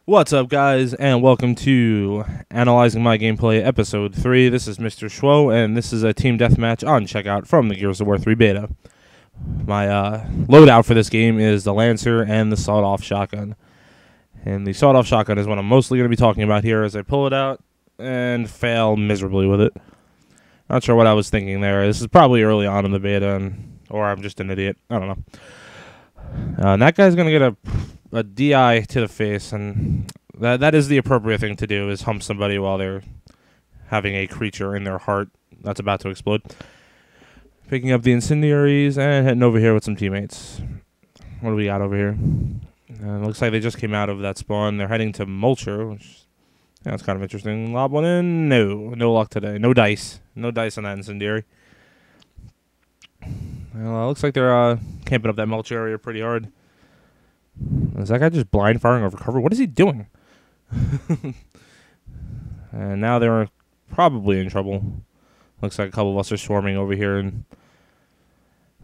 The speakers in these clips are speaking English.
What's up, guys, and welcome to Analyzing My Gameplay Episode 3. This is Mr. Schwo, and this is a team deathmatch on checkout from the Gears of War 3 beta. My loadout for this game is the Lancer and the sawed-off shotgun. And the sawed-off shotgun is what I'm mostly going to be talking about here as I pull it out and fail miserably with it. Not sure what I was thinking there. This is probably early on in the beta, or I'm just an idiot. I don't know. And that guy's going to get a DI to the face, and that is the appropriate thing to do, is hump somebody while they're having a creature in their heart that's about to explode. Picking up the incendiaries and heading over here with some teammates. What do we got over here? Looks like they just came out of that spawn. They're heading to Mulcher, which that's kind of interesting. Lob one in. No luck today. No dice. No dice on that incendiary. Well, looks like they're camping up that Mulcher area pretty hard. Is that guy just blind firing over cover? What is he doing? And now they're probably in trouble. Looks like a couple of us are swarming over here, and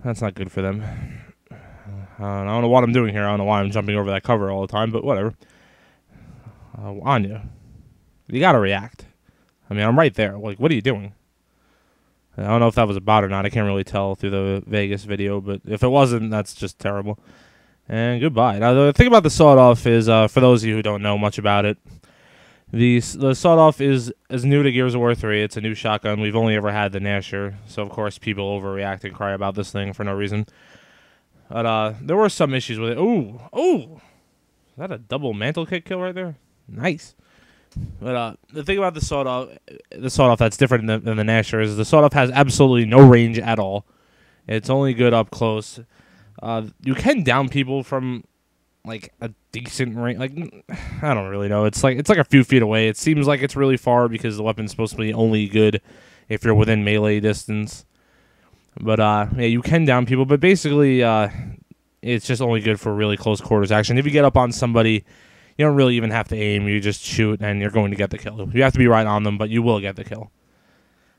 that's not good for them. I don't know what I'm doing here. I don't know why I'm jumping over that cover all the time, but whatever. Anya, you gotta react. I mean, I'm right there. Like, what are you doing? I don't know if that was a bot or not. I can't really tell through the Vegas video, but if it wasn't, that's just terrible. And goodbye. Now, the thing about the sawed-off is, for those of you who don't know much about it, the sawed-off is new to Gears of War 3. It's a new shotgun. We've only ever had the Nasher, so of course people overreact and cry about this thing for no reason. But there were some issues with it. Ooh! Is that a double mantle kick kill right there? Nice. But the thing about the sawed-off that's different than the Nasher is the sawed-off has absolutely no range at all. It's only good up close. You can down people from like a decent range. Like, I don't really know. It's like a few feet away. It seems like it's really far because the weapon's supposed to be only good if you're within melee distance. But yeah, you can down people. But basically, it's just only good for really close quarters action. If you get up on somebody, you don't really even have to aim. You just shoot, and you're going to get the kill. You have to be right on them, but you will get the kill.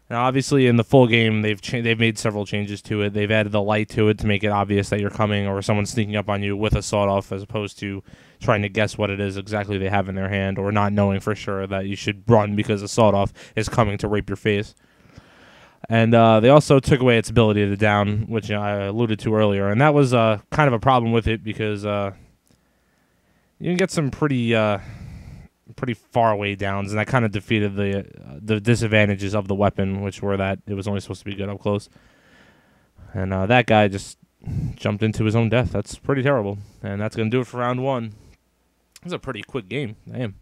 Now, obviously, in the full game, they've made several changes to it. They've added the light to it to make it obvious that you're coming or someone's sneaking up on you with a sawed-off, as opposed to trying to guess what it is exactly they have in their hand, or not knowing for sure that you should run because a sawed-off is coming to rape your face. And they also took away its ability to down, which I alluded to earlier, and that was kind of a problem with it because you can get some pretty far away downs, and that kind of defeated the disadvantages of the weapon, which were that it was only supposed to be good up close. And that guy just jumped into his own death. That's pretty terrible. And that's going to do it for round one. It was a pretty quick game. Damn.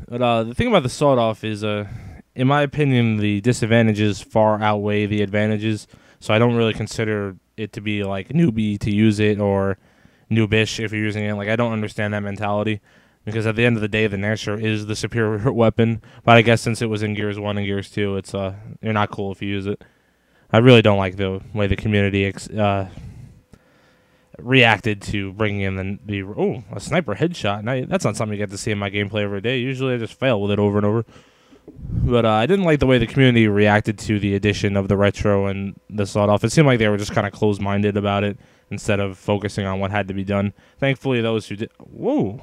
But the thing about the sawed-off is, in my opinion, the disadvantages far outweigh the advantages, so I don't really consider it to be like newbie to use it or noobish if you're using it. Like, I don't understand that mentality. Because at the end of the day, the Nasher is the superior weapon. But I guess since it was in Gears 1 and Gears 2, it's you're not cool if you use it. I really don't like the way the community reacted to bringing in a sniper headshot. Now, that's not something you get to see in my gameplay every day. Usually I just fail with it over and over. But I didn't like the way the community reacted to the addition of the retro and the sawed-off. It seemed like they were just kind of closed-minded about it instead of focusing on what had to be done. Thankfully, those who did... Whoa!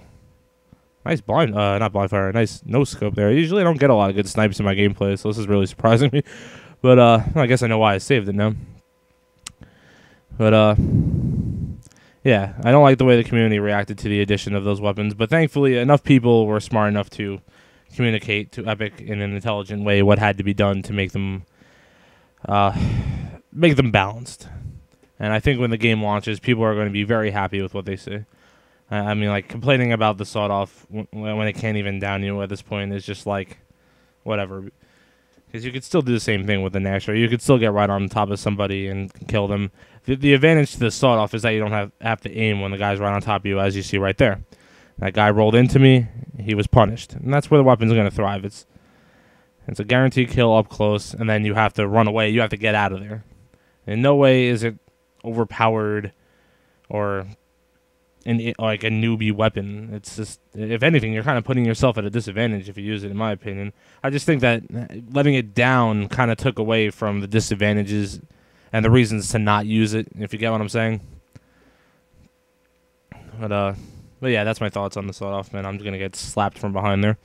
Nice not blind fire, nice no-scope there. Usually I don't get a lot of good snipes in my gameplay, so this is really surprising me. But, I guess I know why I saved it now. But, yeah, I don't like the way the community reacted to the addition of those weapons, but thankfully enough people were smart enough to communicate to Epic in an intelligent way what had to be done to make them balanced. And I think when the game launches, people are going to be very happy with what they see. I mean, like, complaining about the sawed-off when it can't even down you at this point is just, like, whatever. Because you could still do the same thing with the Nasher. You could still get right on top of somebody and kill them. The advantage to the sawed-off is that you don't have to aim when the guy's right on top of you, as you see right there. That guy rolled into me. He was punished. And that's where the weapon's going to thrive. It's a guaranteed kill up close, and then you have to run away. You have to get out of there. In no way is it overpowered or... like a newbie weapon. It's just, if anything, you're kind of putting yourself at a disadvantage if you use it, in my opinion. I just think that letting it down kind of took away from the disadvantages and the reasons to not use it, if you get what I'm saying. But But yeah, that's my thoughts on the sawed-off, man. I'm gonna get slapped from behind there.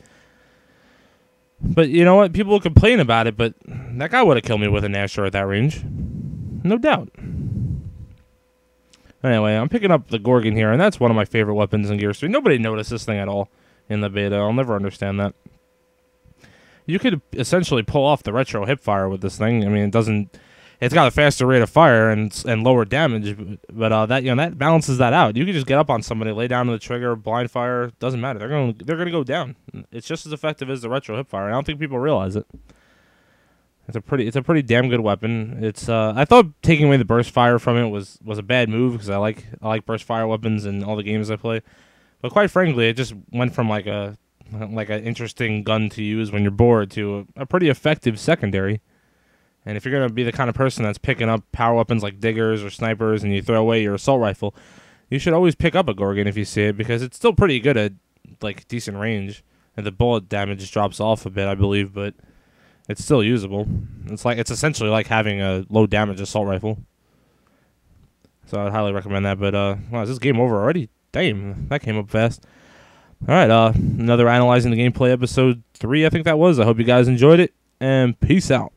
But you know what? People will complain about it, but that guy would have killed me with a Nashor at that range. No doubt. Anyway, I'm picking up the Gorgon here, and that's one of my favorite weapons in Gears 3. Nobody noticed this thing at all in the beta. I'll never understand that. You could essentially pull off the retro hipfire with this thing. I mean, it's got a faster rate of fire and lower damage, but that balances that out. You can just get up on somebody, lay down to the trigger, blind fire, doesn't matter. They're gonna go down. It's just as effective as the retro hipfire. I don't think people realize it. It's a pretty damn good weapon. I thought taking away the burst fire from it was a bad move because I like burst fire weapons in all the games I play. But quite frankly, it just went from like an interesting gun to use when you're bored to a pretty effective secondary. And if you're going to be the kind of person that's picking up power weapons like diggers or snipers and you throw away your assault rifle, you should always pick up a Gorgon if you see it because it's still pretty good at like decent range. And the bullet damage drops off a bit, I believe, but it's still usable. It's essentially like having a low damage assault rifle. So I'd highly recommend that. But wow, is this game over already? Damn, that came up fast. All right, another Analyzing the Gameplay episode 3, I think that was. I hope you guys enjoyed it, and peace out.